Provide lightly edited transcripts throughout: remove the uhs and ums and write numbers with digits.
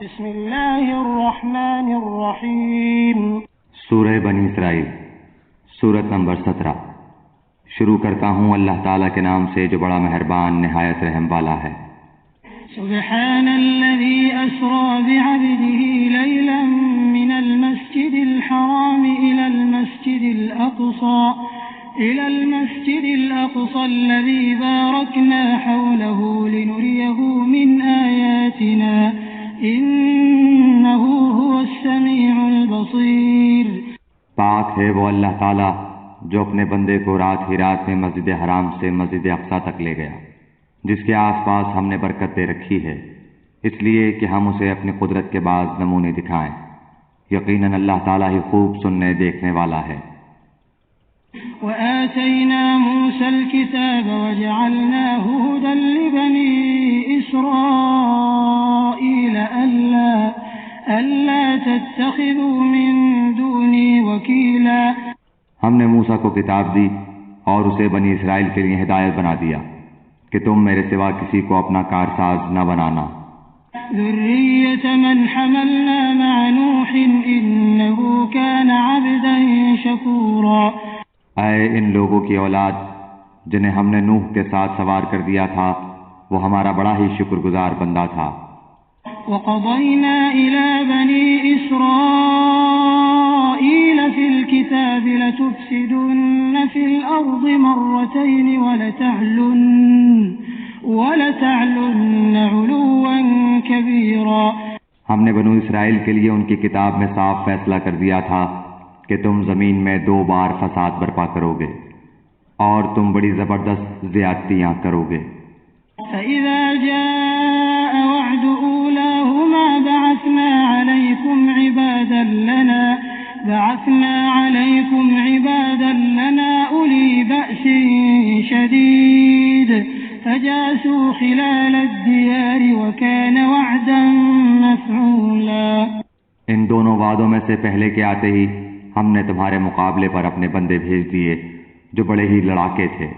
بسم اللہ الرحمن الرحیم۔ سورہ بنی اسرائیل، سورت نمبر 17۔ شروع کرتا ہوں اللہ تعالیٰ کے نام سے جو بڑا مہربان نہایت رحم والا ہے۔ سبحان الذي أسرى بعبده ليلا من المسجد الحرام إلى المسجد الأقصى الذي باركنا حوله لنريه من آياتنا إنه هو السميع البصير۔ پاک ہے وہ اللہ تعالیٰ جو اپنے بندے کو رات ہی رات میں مسجد حرام سے مسجد اقصیٰ تک لے گیا، جس کے آس پاس ہم نے برکت دے رکھی ہے، اس لیے کہ ہم اسے اپنی قدرت کے بعض نمونے دکھائیں۔ یقیناً اللہ تعالیٰ ہی خوب سننے دیکھنے والا ہے۔ وآتينا موسى الكتاب وجعلناه هدى لبني إسرائيل ألا تتخذوا من دوني وكيلا۔ ہم نے موسیٰ کو کتاب دی اور اسے بنی اسرائیل کے لیے ہدایت بنا دیا کہ تم میرے سوا کسی کو اپنا کارساز نہ بنانا۔ ذرية من حملنا مع نوح إنه كان عبدا شكورا۔ اے ان لوگوں کی اولاد جنہیں ہم نے نوح کے ساتھ سوار کر دیا تھا، وہ ہمارا بڑا ہی شکر گزار بندہ تھا۔ وقضينا إلى بني إسرائيل في الكتاب لتفسدن في الأرض مرتين ولتعلن علوا كبيرا۔ ہم نے بنو اسرائیل کے لیے ان کی کتاب میں صاف فیصلہ کر دیا تھا کہ تم زمین میں 2 بار فساد برپا کرو گے اور تم بڑی زبردست زیادتیاں کرو گے۔ فإذا جاء وعد أولاهما بعثنا عليكم عبادا لنا أولي بأس شديد فجاسوا خلال الديار وكان وعدا مفعولا۔ ان دونوں وعدوں میں سے پہلے کے آتے ہی ہم نے تمہارے مقابلے پر اپنے بندے بھیج دیے جو بڑے ہی لڑاکے تھے،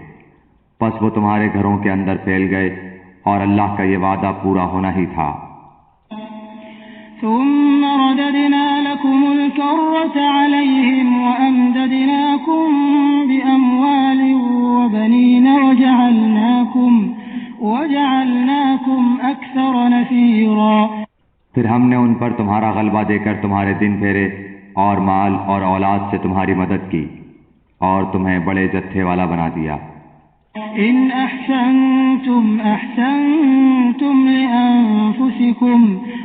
پس وہ تمہارے گھروں کے اندر پھیل گئے اور اللہ کا یہ وعدہ پورا ہونا ہی تھا۔ ثم رددنا لكم الكرة عليهم وأمددناكم بأموال وبنين وجعلناكم أكثر نفيرا۔ پھر ہم نے ان پر تمہارا غلبہ دے کر تمہارے دن پھیرے اور مال اور اولاد سے تمہاری مدد کی اور تمہیں بڑے جتھے والا بنا دیا۔ إن أحسنتم لأنفسكم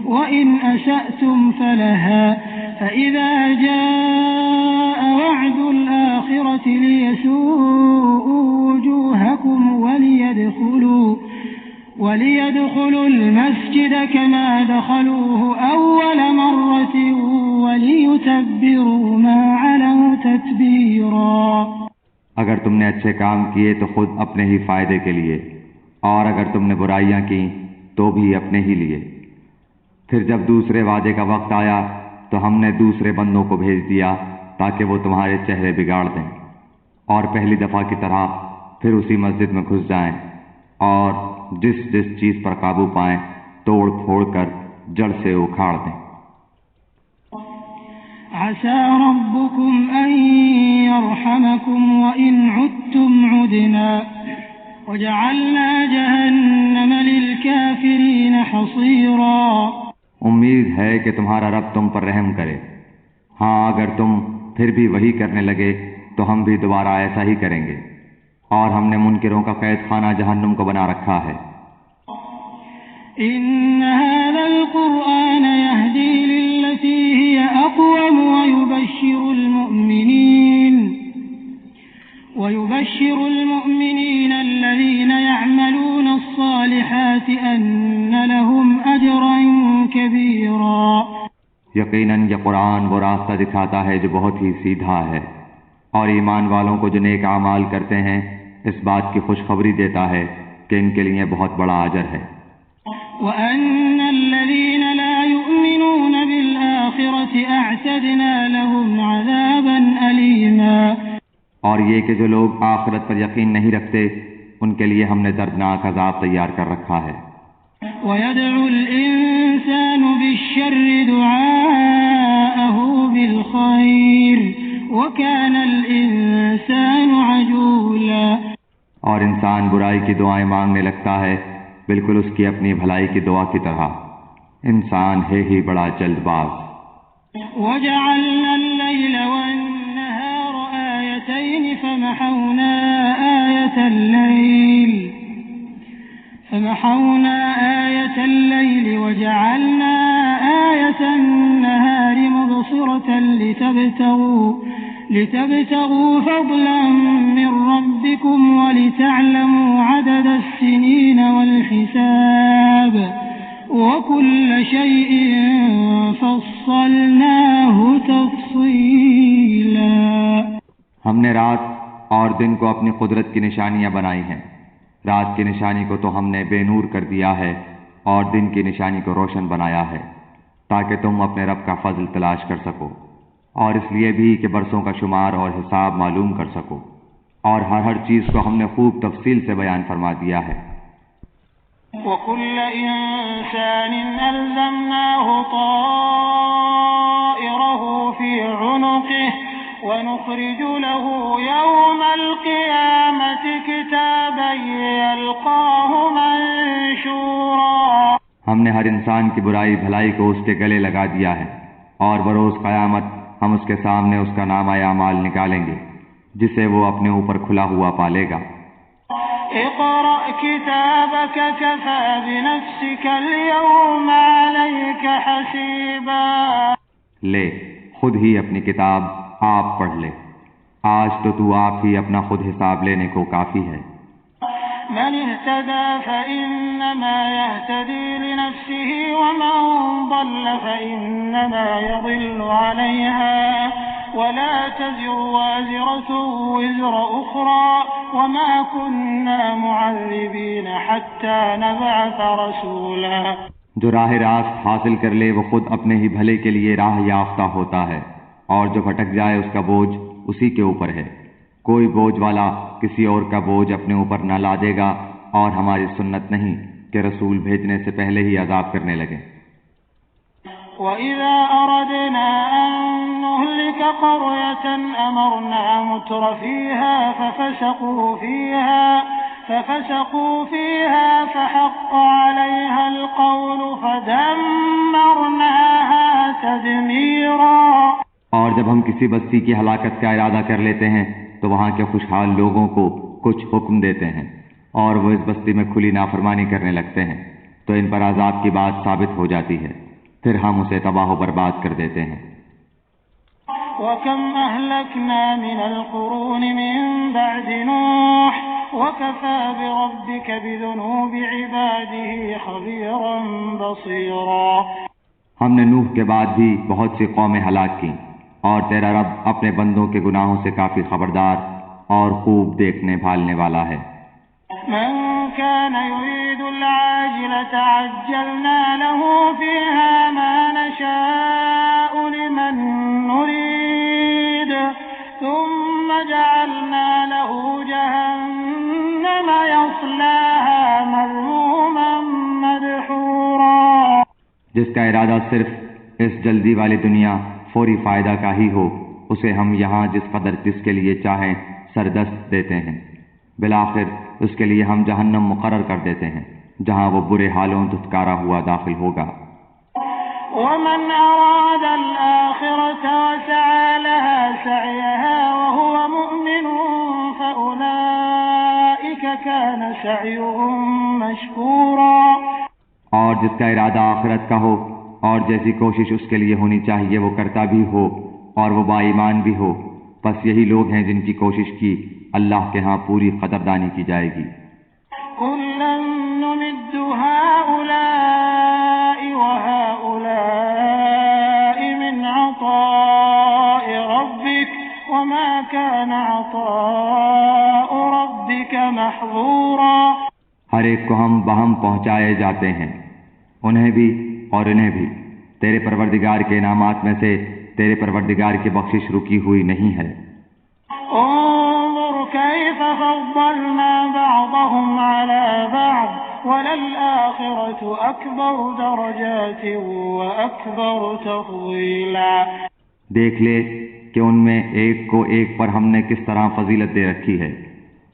وإن أسأتم فلها فإذا جاء وعد الآخرة ليسوءوا وجوهكم وليدخلوا المسجد كما دخلوه أول مرة وليتبروا ما علوا تتبيرا۔ اگر تم نے اچھے کام کیے تو خود اپنے ہی فائدے کے لیے، اور اگر تم نے برائیاں کی تو بھی اپنے ہی لیے۔ پھر جب دوسرے وعدے کا وقت آیا تو ہم نے دوسرے بندوں کو بھیج دیا تاکہ وہ تمہارے چہرے بگاڑ دیں اور پہلی دفعہ کی طرح پھر اسی مسجد میں گھس جائیں اور جس چیز پر قابو پائیں توڑ پھوڑ کر جڑ سے اکھاڑ دیں۔ عسى ربكم أن يرحمكم وإن عدتم عدنا وجعلنا جهنم للكافرين حصيرا۔ امید ہے کہ تمہارا رب تم پر رحم کرے، ہاں اگر تم پھر بھی وہی کرنے لگے تو ہم بھی دوبارہ ایسا ہی کریں گے، اور ہم نے منکروں کا قید خانہ جہنم کو بنا رکھا ہے۔ إن هذا القرآن يهدي للتي هي أقوم ويبشر المؤمنين الذين يعملون الصالحات أن لهم أجرا كبيرا۔ یقیناً یہ قرآن وہ راستہ دکھاتا ہے جو بہت ہی سیدھا ہے، اور ایمان والوں کو جو نیک اعمال کرتے ہیں اس بات کی خوشخبری دیتا ہے کہ ان کے لیے بہت بڑا اجر ہے۔ وَأَنَّ الَّذِينَ لَا يُؤْمِنُونَ بِالْآخِرَةِ أَعْتَدْنَا لَهُمْ عَذَابًا أَلِيمًا۔ اور یہ کہ جو لوگ آخرت پر یقین نہیں رکھتے ان کے لیے ہم نے دردناک عذاب تیار کر رکھا ہے۔ ويدعو الإنسان بالشر دعاءه بالخير وكان الإنسان عجولا. اور انسان برائی کی دعائیں مانگنے لگتا ہے بالکل اس کی اپنی بھلائی کی دعا کی طرح. انسان ہے ہی بڑا جلد باز. وجعلنا الليل والنهار آيتين فمحونا آية الليل وجعلنا آية النهار مبصرة لتبتغوا فضلا من ربكم ولتعلموا عدد السنين والحساب وكل شيء فصلناه تفصيلا. ہم نے رات اور دن کو اپنی قدرت کی نشانیاں بنائی ہیں. رات کی نشانی کو تو ہم نے بے نور کر دیا ہے اور دن کی نشانی کو روشن بنایا ہے تاکہ تم اپنے رب کا فضل تلاش کر سکو، اور اس لیے بھی کہ برسوں کا شمار اور حساب معلوم کر سکو، اور ہر چیز کو ہم نے خوب تفصیل سے بیان فرما دیا ہے. وَكُلَّ إِنسَانٍ أَلْزَمْنَاهُ طَائِرَهُ فِي عُنُقِهِ وَنُخْرِجُ لَهُ يَوْمَ الْقِيَامَةِ كِتَابًا يَلْقَاهُ مَنشُورًا. ہم نے ہر انسان کی برائی بھلائی کو اس کے گلے لگا دیا ہے، اور بروز قیامت ہم اس کے سامنے اس کا نامہ اعمال نکالیں گے جسے وہ اپنے اوپر کھلا ہوا پالے گا. اقرأ كتابك كفى بنفسك اليوم عليك حسيبا. لے خود ہی اپنی کتاب آپ پڑھ لے، آج تو آپ ہی اپنا خود حساب لینے کو کافی ہے. من اهتدى فإنما يهتدي لنفسه ومن ضل فإنما يضل عليها ولا تزر وازرة وزر أخرى وما كنا معذبين حتى نبعث رسولا. جو راہ راست حاصل کر لے وہ خود اپنے ہی بھلے کے لیے راہ یافتہ ہوتا ہے، اور جو بھٹک جائے اس کا بوجھ اسی کے اوپر ہے. کوئی بوجھ والا کسی اور کا بوجھ اپنے اوپر نہ لادے گا، اور ہماری سنت نہیں کہ رسول بھیجنے سے پہلے ہی عذاب کرنے لگے. وَإِذَا أَرَدْنَا أَن نُّهْلِكَ قَرْيَةً أَمَرْنَا مُتْرَ فِيهَا فَفَسَقُوا فِيهَا فَحَقَّ عَلَيْهَا الْقَوْلُ فَدَمَّرْنَاهَا تَدْمِيرًا. اور جب ہم کسی بستی کی ہلاکت کا ارادہ کر لیتے ہیں تو وہاں کے خوشحال لوگوں کو کچھ حکم دیتے ہیں، اور وہ اس بستی میں کھلی نافرمانی کرنے لگتے ہیں تو ان پر عذاب کی بات ثابت ہو جاتی ہے، پھر ہم اسے تباہ و برباد کر دیتے ہیں. وَكَمْ أَهْلَكْنَا مِنَ الْقُرُونِ مِنْ بَعْدِ نُوحٍ وَكَفَى بِرَبِّكَ بِذُنُوبِ عِبَادِهِ خَبِيرًا بَصِيرًا. ہم نے نوح کے بعد بھی بہت سی قومیں ہلاک کی، اور تیرا رب اپنے بندوں کے گناہوں سے کافی خبردار اور خوب دیکھنے بھالنے والا ہے. من كان يريد العاجلة عجلنا له فيها ما نشاء لمن نريد ثم جعلنا له جهنم يصلاها مذموما مدحورا. جس کا ارادہ صرف اس جلدی والی دنیا فوری فائدہ کا ہی ہو اسے ہم یہاں جس قدر جس کے لیے چاہیں سردست دیتے ہیں، بالآخر اس کے لیے ہم جہنم مقرر کر دیتے ہیں جہاں وہ برے حالوں دھتکارا ہوا داخل ہوگا. ومن أراد الآخرة وسعى لها سعيها وهو مؤمن فأولئك كان سعيهم مشكورا. اور جس کا ارادہ آخرت کا ہو اور جیسی کوشش اس کے لیے ہونی چاہیے وہ کرتا بھی ہو اور وہ با ایمان بھی ہو، بس یہی لوگ ہیں جن کی کوشش کی اللہ کے ہاں پوری قدردانی کی جائے گی. كُلًّا نُّمِدُّ هَٰؤُلَاءِ وَهَٰؤُلَاءِ مِنْ عَطَاءِ رَبِّكَ وَمَا كَانَ عَطَاءُ رَبِّكَ مَحْظُورًا. ہر ایک کو ہم بہم پہنچائے جاتے ہیں، انہیں بھی اور انہیں بھی. تیرے پروردگار کے انعامات میں سے تیرے پروردگار کی بخشش رکی ہوئی نہیں ہے. انظر كيف فضلنا بعضهم على بعض وَلَلْآخِرَةُ أَكْبَرُ دَرَجَاتٍ وَأَكْبَرُ تَفْضِيلًا۔ دیکھ لے کہ ان میں ایک کو ایک پر ہم نے کس طرح فضیلت دے رکھی ہے،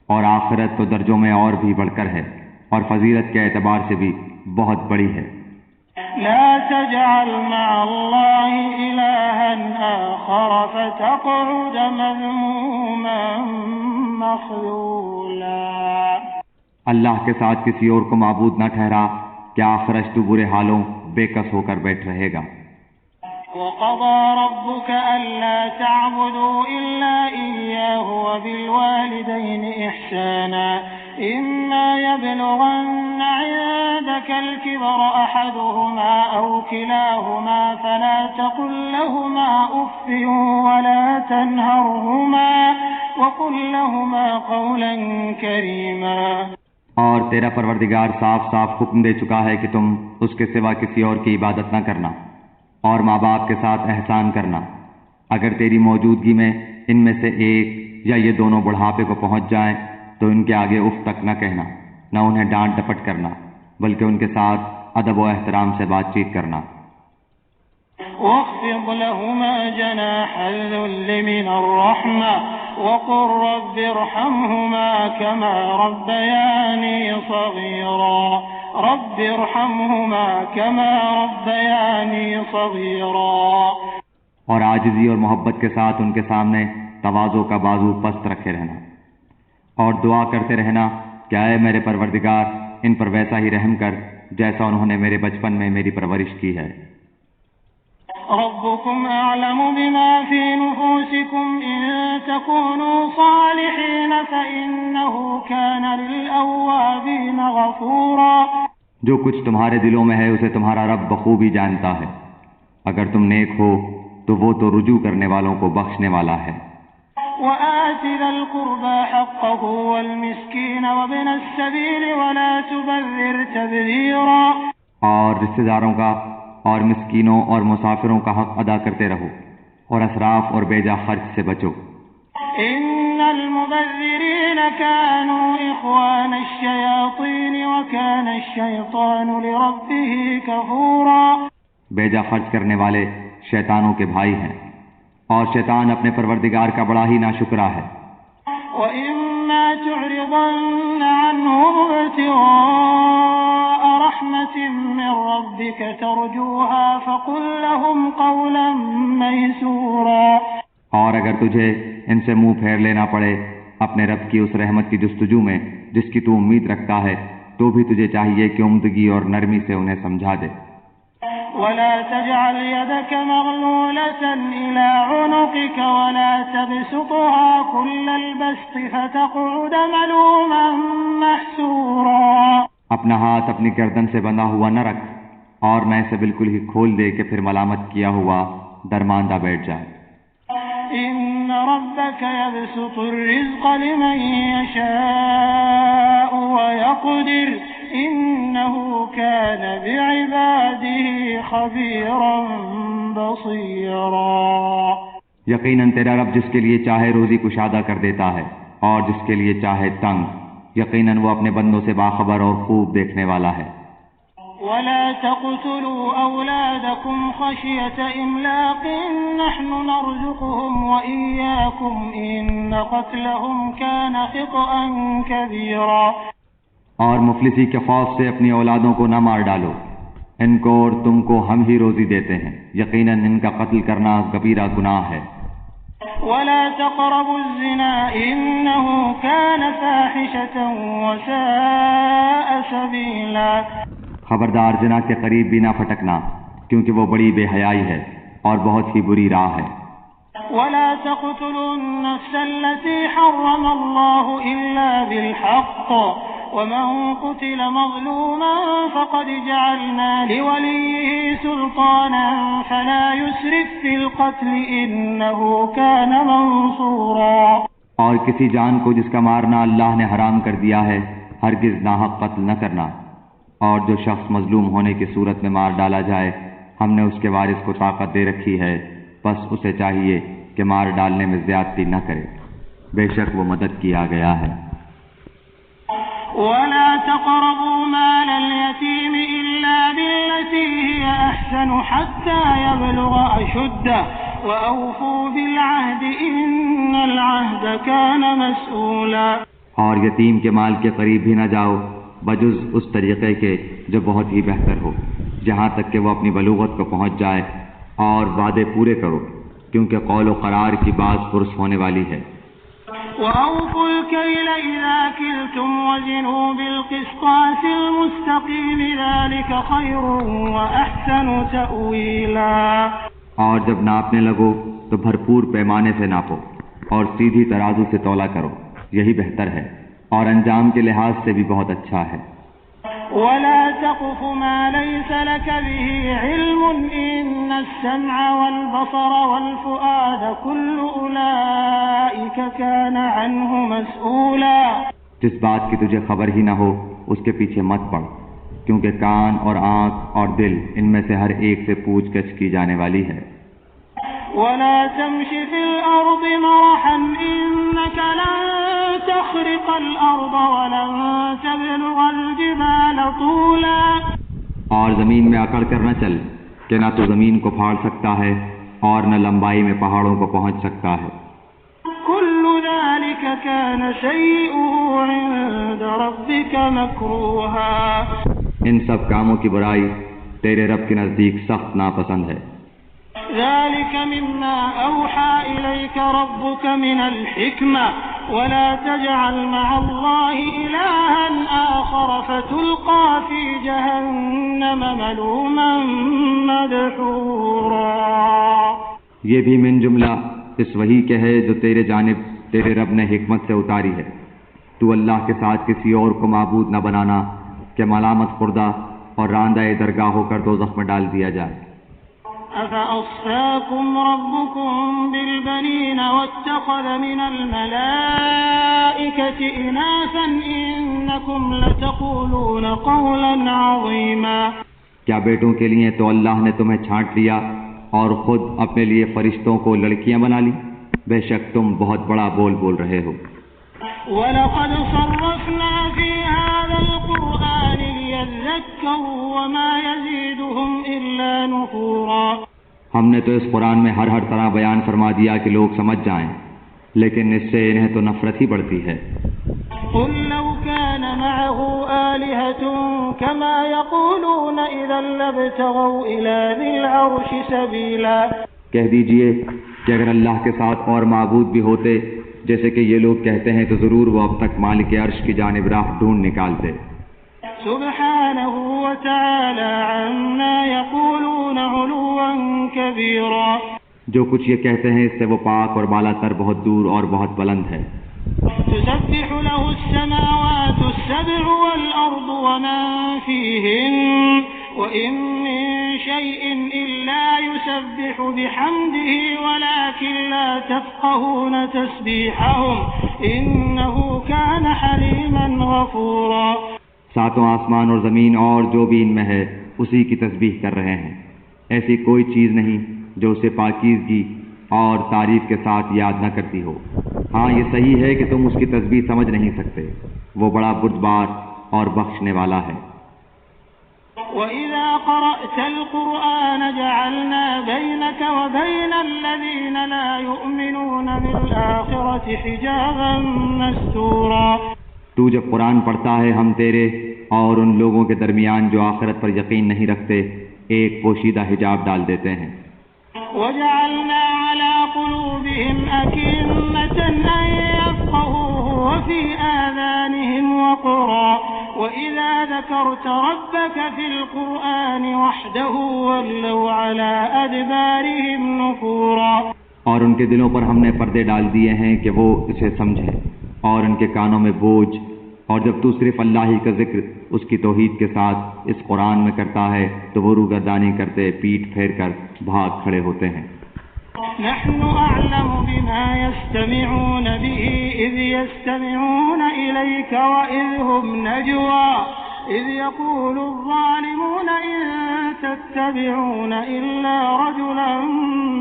اور آخرت تو درجوں میں اور بھی بڑھ کر ہے، اور فضیلت کے اعتبار سے بھی بہت بڑی ہے۔ لا تجعل مع الله إلها آخر فتقعد مذموما مخذولا۔ اللہ کے ساتھ کسی اور کو معبود نہ ٹھہرا کہ آخرش تو برے حالوں بے کس ہو کر بیٹھ رہے گا۔ وَقَضَى رَبُّكَ أَلَّا تَعْبُدُوا إِلَّا إِيَّاهُ وَبِالْوَالِدَيْنِ إِحْسَانًا إِمَّا يَبْلُغَنَّ عِندَكَ الْكِبَرَ أَحَدُهُمَا أَوْ كِلَاهُمَا فَلَا تَقُل لَّهُمَا أُفٍّ وَلَا تَنْهَرْهُمَا وَقُل لَّهُمَا قَوْلًا كَرِيمًا۔ اور تیرا پروردگار صاف صاف حکم دے چکا ہے کہ تم اس کے سوا کسی اور کی عبادت نہ کرنا، اور ماں باپ کے ساتھ احسان کرنا۔ اگر تیری موجودگی میں ان میں سے ایک یا یہ دونوں بڑھاپے کو پہنچ جائیں تو ان کے آگے اف تک نہ کہنا، نہ انہیں ڈانٹ ڈپٹ کرنا، بلکہ ان کے ساتھ ادب و احترام سے بات چیت کرنا۔ واخفض لهما جناح الذل من الرحمة وقل رب ارحمهما كما ربياني صغيرا رب ارحمهما كما ربياني صغيرا۔ اور عاجزی اور محبت کے ساتھ ان کے سامنے تواضع کا بازو پست رکھے رہنا، اور دعا کرتے رہنا کہ اے میرے پروردگار ان پر ویسا ہی رحم کر جیسا انہوں نے میرے بچپن میں میری پرورش کی ہے۔ ربكم أعلم بما في نفوسكم إن تكونوا صالحين فإنه كان للأوابين غفورا۔ جو کچھ تمہارے دلوں میں ہے اسے تمہارا رب بخوبی جانتا ہے، اگر تم نیک ہو تو وہ تو رجوع کرنے والوں کو بخشنے والا ہے۔ وآت ذا القربى حقه والمسكين وابن السبيل ولا تبذر تبذيرا۔ اور رشتہ داروں کا اور مسکینوں اور مسافروں کا حق ادا کرتے رہو، اور اسراف اور بیجا خرچ سے بچو۔ ان المبذرین كانوا اخوان الشیاطین وكان الشیطان لربه کفورا۔ بیجا خرچ کرنے والے شیطانوں کے بھائی ہیں، اور شیطان اپنے پروردگار کا بڑا ہی ناشکرا ہے۔ وَإِمَّا تُعْرِضَنَّ عَنْهُمُ ابْتِغَاءَ رَحْمَةٍ مِّن رَّبِّكَ تَرْجُوهَا فَقُل لَّهُمْ قَوْلًا مَّيْسُورًا۔ اور اگر تجھے ان سے منہ پھیر لینا پڑے اپنے رب کی اس رحمت کی جستجو میں جس کی تو امید رکھتا ہے، تو بھی تجھے چاہیے کہ عمدگی اور نرمی سے انہیں سمجھا دے۔ ولا تجعل يدك مغلولة إلى عنقك ولا تبسطها كل البسط فتقعد ملوما محسورا۔ اپنا ہاتھ اپنی گردن سے بندھا ہوا نہ رکھ، اور نہ اسے بالکل ہی کھول دے کہ پھر ملامت کیا ہوا درماندہ بیٹھ جائے۔ إن ربك يبسط الرزق لمن يشاء ويقدر إنه كان بعباده خبيرا بصيرا۔ یقیناً تیرا رب جس کے لیے چاہے روزی کشادہ کر دیتا ہے اور جس کے لیے چاہے تنگ، یقیناً وہ اپنے بندوں سے باخبر اور خوب دیکھنے والا ہے۔ ولا تقتلوا أولادكم خشية إملاق نحن نرزقهم وإياكم إن قتلهم كان خطأ كبيرا۔ اور مفلسی کے خوف سے اپنی اولادوں کو نہ مار ڈالو، ان کو اور تم کو ہم ہی روزی دیتے ہیں، یقیناً ان کا قتل کرنا کبیرہ گناہ ہے۔ ولا تقربوا الزنا إنه كان فاحشة وساء سبيلا۔ خبردار زنا کے قریب بھی نہ پھٹکنا، کیونکہ وہ بڑی بے حیائی ہے اور بہت ہی بری راہ ہے۔ ولا تقتلوا النفس التي حرم الله إلا بالحق ومن قتل مظلوما فقد جعلنا لوليه سلطانا فلا يسرف في القتل إنه كان منصورا۔ اور کسی جان کو جس کا مارنا اللہ نے حرام کر دیا ہے ہرگز ناحق قتل نہ کرنا، اور جو شخص مظلوم ہونے کی صورت میں مار ڈالا جائے ہم نے اس کے وارث کو طاقت دے رکھی ہے، بس اسے چاہیے کہ مار ڈالنے میں زیادتی نہ کرے، بے شک وہ مدد کیا گیا ہے۔ ولا تقربوا مال اليتيم إلا بالتي هي أحسن حتى يبلغ أشده وأوفوا بالعهد إن العهد كان مسؤولا. اور یتیم کے مال کے قریب بھی نہ جاؤ بجز اس طریقے کے جو بہت ہی بہتر ہو، جہاں تک کہ وہ اپنی بلوغت کو پہنچ جائے، اور وعدے پورے کرو کیونکہ قول و قرار کی باز پرس ہونے والی ہے. وَأَوْفُوا الْكَيْلَ إِذَا كِلْتُمْ وَزِنُوا بِالْقِسْطَاسِ الْمُسْتَقِيمِ ذَلِكَ خَيْرٌ وَأَحْسَنُ تَأْوِيلًا. اور جب ناپنے لگو تو بھرپور پیمانے سے ناپو اور سیدھی ترازو سے تولا کرو، یہی بہتر ہے اور انجام کے لحاظ سے بھی بہت اچھا ہے. وَلَا تَقْفُ مَا لَيْسَ لَكَ بِهِ عِلْمٌ إِنَّ السَّمْعَ وَالْبَصَرَ وَالْفُؤَادَ كُلُّ أُولَئِكَ كَانَ عَنْهُ مَسْئُولًا. جس بات کی تجھے خبر ہی نہ ہو اس کے پیچھے مت پڑ، کیونکہ کان اور آنکھ اور دل ان میں سے ہر ایک سے پوچھ گچھ کی جانے والی ہے. وَلَا تَمْشِ فِي الْأَرْضِ مَرَحًا إِنَّكَ لَن تَخْرِقَ الْأَرْضَ وَلَن تَبْلُغَ الْجِبَالَ طُولًا. اور زمین میں اکڑ کر نہ چل کہ نہ تو زمین کو پھاڑ سکتا ہے اور نہ لمبائی میں پہاڑوں کو پہنچ سکتا ہے. كُلُّ ذَلِكَ كَانَ شَيْئُهُ عِندَ رَبِّكَ مَكْرُوهًا. ان سب کاموں کی برائی تیرے رب کے نزدیک سخت ناپسند ہے. ذلك مما أوحى إليك ربك من الحكمة ولا تجعل مع الله إلها آخر فتلقى في جهنم ملوما مدحورا. یہ بھی من جملہ اس وحی کے ہے جو تیرے جانب تیرے رب نے حکمت سے اتاری ہے. تو اللہ کے ساتھ کسی اور کو معبود نہ بنانا کہ ملامت خوردہ اور راندہ درگاہ ہو کر دوزخ میں ڈال دیا جائے. أَفَأَصْفَاكُمْ رَبُّكُمْ بِالْبَنِينَ وَاتَّخَذَ مِنَ الْمَلَائِكَةِ إِنَاثًا إِنَّكُمْ لَتَقُولُونَ قَوْلًا عَظِيمًا. کیا بیٹوں کے لیے تو اللہ نے تمہیں چھانٹ لیا اور خود اپنے لیے فرشتوں کو لڑکیاں بنا لی؟ بے شک تم بہت بڑا بول رہے ہو. وَلَقَدْ صَرَّفْنَا فِي هَذَا الْقُرْآنِ لِيَذَّكَّرُوا وَمَا يَزِيدُهُمْ إِلَّا نُفُورًا. ہم نے تو اس قرآن میں ہر طرح بیان فرما دیا کہ لوگ سمجھ جائیں، لیکن اس سے انہیں تو نفرت ہی بڑھتی ہے. قُلْ لَوْ كَانَ مَعَهُ آلِهَةٌ كَمَا يَقُولُونَ إِذًا لَابْتَغَوْا إِلَى ذِي الْعَرْشِ سَبِيلًا. کہہ دیجئے کہ اگر اللہ کے ساتھ اور معبود بھی ہوتے جیسے کہ یہ لوگ کہتے ہیں تو ضرور وہ اب تک مالک عرش کی جانب راہ ڈھونڈ نکالتے. سبحانه وتعالى عما يقولون علوا كبيرا. جو کچھ یہ کہتے ہیں اس سے وہ پاک اور بالا تر بہت دور اور بہت بلند ہے. تسبح له السماوات السبع والأرض ومن فيهن وإن من شيء إلا يسبح بحمده ولكن لا تفقهون تسبيحهم إنه كان حليما غفورا. ساتوں آسمان اور زمین اور جو بھی ان میں ہے اسی کی تسبیح کر رہے ہیں. ایسی کوئی چیز نہیں جو اسے پاکیزگی اور تعریف کے ساتھ یاد نہ کرتی ہو. ہاں یہ صحیح ہے کہ تم اس کی تسبیح سمجھ نہیں سکتے، وہ بڑا بردبار اور بخشنے والا ہے. وَإِذَا قَرَأْتَ الْقُرْآنَ جَعَلْنَا بَيْنَكَ وَبَيْنَ الَّذِينَ لَا يُؤْمِنُونَ بِالْآخِرَةِ حِجَابًا مَسْتُورًا. تو جب قرآن پڑھتا ہے ہم تیرے اور ان لوگوں کے درمیان جو آخرت پر یقین نہیں رکھتے ایک پوشیدہ حجاب ڈال دیتے ہیں. وَجَعَلْنَا عَلَى قُلُوبِهِمْ أَكِنَّةً أَن يَفْقَهُوهُ وَفِي آذَانِهِمْ وَقْرًا وَإِذَا ذَكَرْتَ رَبَّكَ فِي الْقُرْآنِ وَحْدَهُ وَلَّوْا عَلَى أَدْبَارِهِمْ نُفُورًا. اور ان کے دلوں پر ہم نے پردے ڈال دیے ہیں کہ وہ اسے سمجھیں، اور ان کے کانوں میں بوجھ، اور جب تو صرف اللہ ہی کا ذکر اس کی توحید کے ساتھ اس قرآن میں کرتا ہے تو وہ روگردانی کرتے پیٹ پھیر کر بھاگ کھڑے ہوتے ہیں. نحن أعلم بما يستمعون به إذ يستمعون إليك وإذ هم نجوى إذ يقول الظالمون إن تتبعون إلا رجلا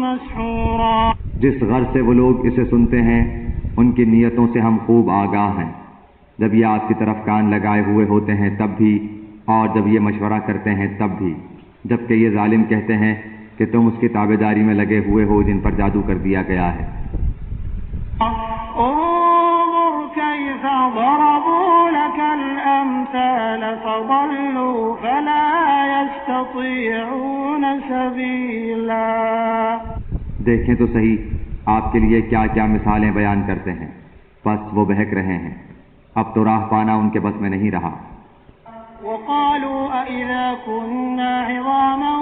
مسحورا. جس غرض سے وہ لوگ اسے سنتے ہیں ان کی نیتوں سے ہم خوب آگاہ ہیں. جب یہ آپ کی طرف کان لگائے ہوئے ہوتے ہیں تب بھی، اور جب یہ مشورہ کرتے ہیں تب بھی، جبکہ یہ ظالم کہتے ہیں کہ تم اس کی تابعداری میں لگے ہوئے ہو جن پر جادو کر دیا گیا ہے۔ انظر كيف ضربوا لك الأمثال فضلوا فلا يستطيعون سبيلا۔ دیکھیں تو صحیح آپ کے لیے کیا کیا مثالیں بیان کرتے ہیں، بس وہ بہک رہے ہیں، اب تو راہ پانا ان کے بس میں نہیں رہا۔ وقالوا أإذا كنا عظاما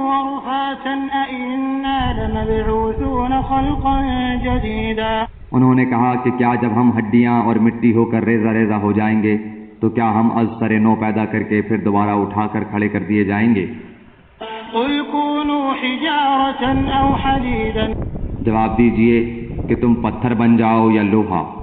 ورفاتا أإنا لمبعوثون خلقا جديدا۔ انہوں نے کہا کہ کیا جب ہم ہڈیاں اور مٹی ہو کر ریزہ ریزہ ہو جائیں گے تو کیا ہم از سر نو پیدا کر کے پھر دوبارہ اٹھا کر کھڑے کر دیے جائیں گے؟ قل كونوا حجارة أو حديدا۔ جواب دیجئے کہ تم پتھر بن جاؤ یا لوہا۔